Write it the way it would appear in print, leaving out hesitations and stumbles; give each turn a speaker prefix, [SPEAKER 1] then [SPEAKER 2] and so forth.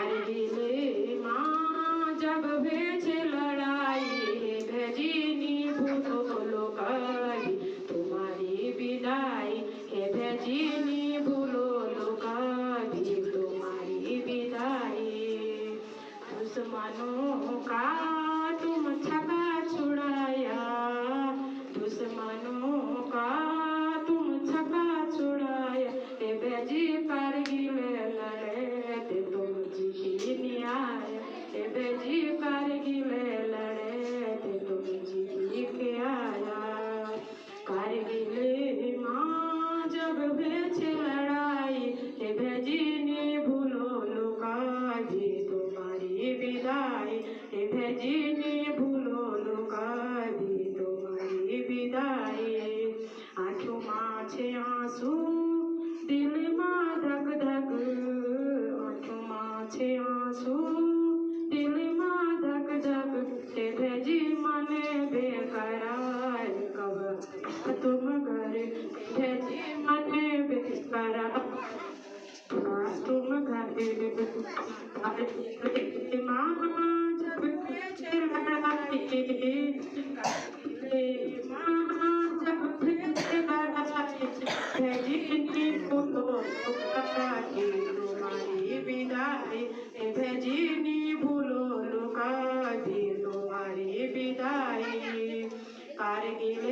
[SPEAKER 1] कारगिल माँ जब भेजे लड़ाई भेजिनी भूलो कभी तुम्हारी विदाई हे भेजिनी भूलो कभी तुम्हारी विदाई। दुश्मनों का तुम छका छुड़ाया, दुश्मनों का तुम छका छुड़ाया हे भेजी कारगिल लड़े ते तुम जी न्याय हे भेजी कारगिल लड़े ते तुम जी के आया। कारगिल माँ जब भेजे लड़ाई हे भेजिनी भूलो कभी तुम्हारी विदाई हे भेजिनी भूलो कभी तुम्हारी विदाई। आँखों में छे आंसू दिल में धक धक, आँखों में छे आंसू दिल में धक धक हे भेजी मने बेकरार कब तुम घर भेजी मने बेकरार तुम घर माँ जब भेजे लड़ाई माँ जब भेजे लड़ाई भेजिनी भूलो कभी तुम्हारी विदाई भेजिनी भूलो कभी तुम्हारी विदाई। कारगिल